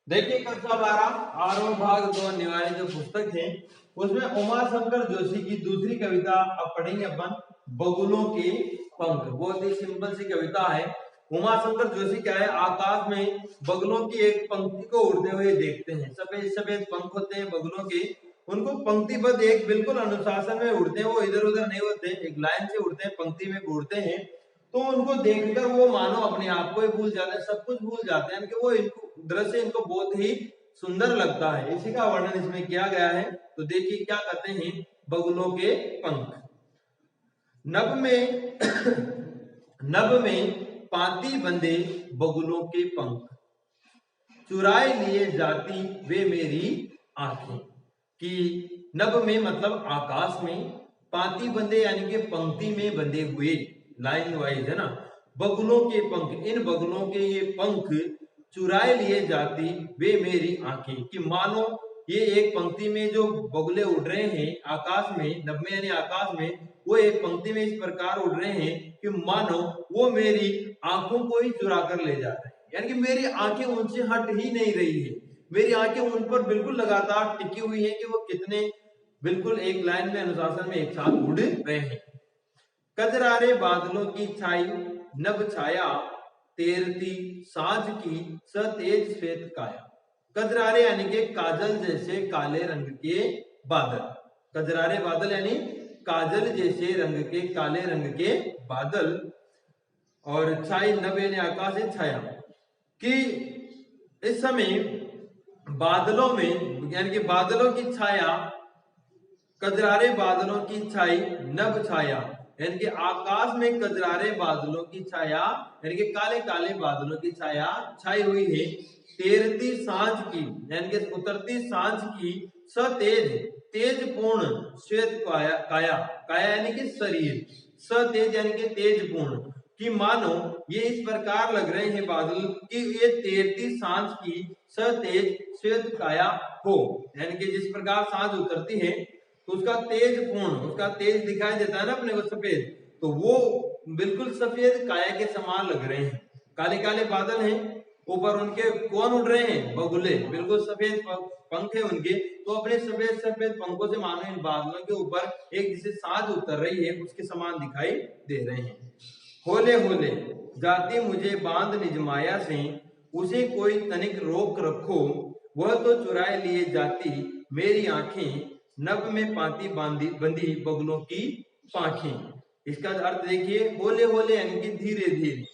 देखिए कक्षा 12 आरोह भाग 2 अनिवार्य जो पुस्तक है उसमें उमाशंकर जोशी की दूसरी कविता अब पढ़ेंगे अपन बगुलों के पंख। बहुत ही सिंपल सी कविता है। उमाशंकर जोशी क्या है, आकाश में बगुलों की एक पंक्ति को उड़ते हुए देखते हैं। सफेद सफेद पंख होते हैं बगुलों के, उनको पंक्तिबद्ध एक बिल्कुल अनुशासन में उड़ते हैं, वो इधर उधर नहीं होते, एक लाइन से उड़ते हैं, पंक्ति में उड़ते हैं। तो उनको देखकर वो मानो अपने आप को ही भूल जाते हैं, सब कुछ भूल जाते हैं कि वो इनको दृश्य इनको बहुत ही सुंदर लगता है। इसी का वर्णन इसमें किया गया है। तो देखिए क्या कहते हैं, बगुलों के पंख। नभ में नभ में पाती बंधे बगुलों के पंख, चुराए लिए जाती वे मेरी आंखें। कि नभ में मतलब आकाश में, पाती बंधे यानी कि पंक्ति में बंधे हुए, लाइन वाइज है ना, बगुलों के पंख, इन बगुलों के ये पंख चुराए लिए जाती वे मेरी आंखें। कि मानो ये एक पंक्ति में जो बगुले उड़ रहे हैं आकाश में, नभ में यानी आकाश में, वो एक पंक्ति में इस प्रकार उड़ रहे हैं कि मानो वो मेरी आंखों को ही चुरा कर ले जा रहे हैं। यानी कि मेरी आंखें उनसे हट ही नहीं रही है, मेरी आंखें उन पर बिल्कुल लगातार टिकी हुई है कि वो कितने बिल्कुल एक लाइन में अनुशासन में एक साथ उड़ रहे हैं। कजरारे बादलों की छाई नभ छाया, तेरती साँझ की सतेज श्वेत काया। कजरारे यानी कि काजल जैसे काले रंग के बादल, कजरारे बादल यानी काजल जैसे रंग के काले रंग के बादल, और छाई नभ यानी आकाश है छाया। कि इस समय बादलों में यानी कि बादलों की छाया, कजरारे बादलों की छाई नभ छाया, यानी कि आकाश में कजरारे बादलों की छाया यानी कि काले काले बादलों की छाया छाई हुई है। तेरती सांझ की यानी कि उतरती सांझ की सतेज तेज पूर्ण श्वेत काया, काया काया यानी कि शरीर, सतेज यानी कि तेज पूर्ण। कि मानो ये इस प्रकार लग रहे हैं बादल कि ये तेरती सांझ की सतेज श्वेत काया हो, यानी कि जिस प्रकार सांझ उतरती है तो उसका तेज पूर्ण, उसका तेज दिखाई देता है ना अपने को सफेद, तो वो बिल्कुल सफेद काया के समान लग रहे हैं। काले काले बादल हैं, ऊपर उनके कौन उड़ रहे हैं, बगुले, बिल्कुल सफेद पंख है उनके, तो अपने सफेद सफेद पंखों से मानो इन बादलों के ऊपर एक जिसे सांझ उतर रही है उसके समान दिखाई दे रहे हैं। होले होले जाती मुझे बांध निज माया से, उसे कोई तनिक रोक रखो, वह तो चुराए लिए जाती मेरी आंखें, नभ में पाती बांधी बंधी बगुलों की पाखें। इसका अर्थ देखिए, होले होले यानी कि धीरे धीरे,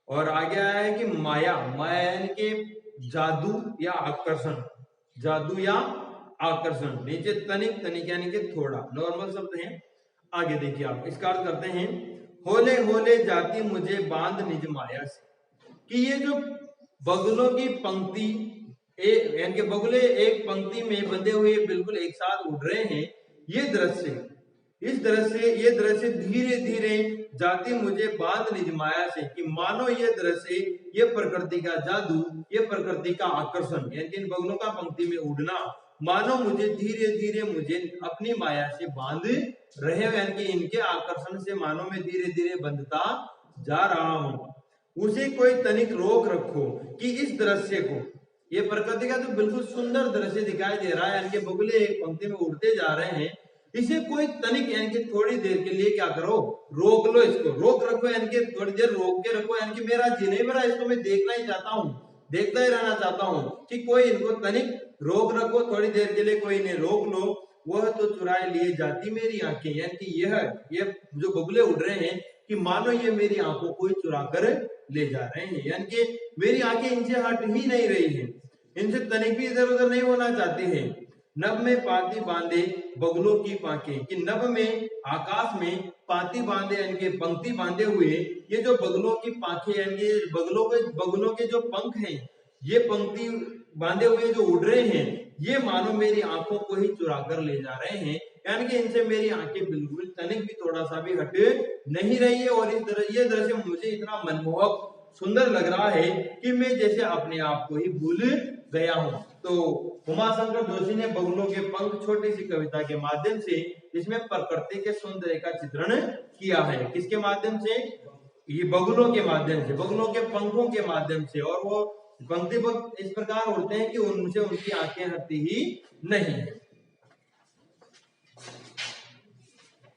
और आगे आया है कि माया, माया यानी कि जादू या आकर्षण, जादू या आकर्षण। नीचे तनिक, तनिक यानी कि थोड़ा, नॉर्मल शब्द है। आगे देखिए आप, इसका अर्थ करते हैं होले होले जाती मुझे बांध निज माया से। कि ये जो बगुलों की पंक्ति, यानी कि बगुले एक पंक्ति में बंधे हुए बिल्कुल एक साथ उड़ रहे हैं, ये दृश्य, इस दृश्य, ये दृश्य धीरे धीरे जाती मुझे बांध निज माया से। कि मानो ये दृश्य, ये प्रकृति का जादू, ये प्रकृति का आकर्षण, यानी कि इन बगुलों का पंक्ति में उड़ना मानो मुझे धीरे धीरे मुझे अपनी माया से बांध रहे हो, यानी कि इनके आकर्षण से मानो मैं धीरे धीरे बंधता जा रहा हूं। उसे कोई तनिक रोक रखो। कि इस दृश्य को, ये प्रकृति का जो बिल्कुल सुंदर दृश्य दिखाई दे रहा है, यानी कि बगुले एक पंक्ति में उड़ते जा रहे हैं, इसे कोई तनिक यानी कि थोड़ी देर के लिए क्या करो, रोक लो, इसको रोक रखो, यानी कि थोड़ी देर रोक के रखो, यानी कि मेरा जी नहीं भरा, इसको मैं देखना ही चाहता हूँ, देखता ही रहना चाहता हूँ। कि कोई इनको तनिक रोक रखो, थोड़ी देर के लिए कोई इन्हें रोक लो, वह तो चुराए लिए जाती मेरी आंखें। यानी कि ये जो बगुले उड़ रहे हैं कि मानो ये मेरी आंखों को ही चुरा कर ले जा रहे हैं, यानी कि मेरी आंखें इनसे हट ही नहीं रही है, इनसे तनिक भी इधर उधर नहीं होना चाहती है। नभ में पाती बांधे बगुलों की पाखें। कि नभ में आकाश में पाती बांधे यानी कि पंक्ति बांधे हुए ये जो बगुलों की पाखें, यानी कि बगुलों के जो पंख हैं, ये पंक्ति बांधे हुए जो उड़ रहे हैं, ये मानो मेरी आंखों को ही चुरा कर ले जा रहे हैं, यानी कि इनसे मेरी आंखें बिल्कुल तनिक भी थोड़ा सा भी हट नहीं रही है। और इस तरह ये दृश्य मुझे इतना मनमोहक सुंदर लग रहा है कि मैं जैसे अपने आप को ही भूल गया हूं। तो उमाशंकर जोशी ने बगुलों के पंख छोटी सी कविता के माध्यम से इसमें प्रकृति के सौंदर्य का चित्रण किया है। किसके माध्यम से, ये बगुलों के माध्यम से, बगुलों के पंखों के माध्यम से। और वो पंक्ति पद इस प्रकार उड़ते हैं कि उनसे उनकी आंखें हटती ही नहीं है।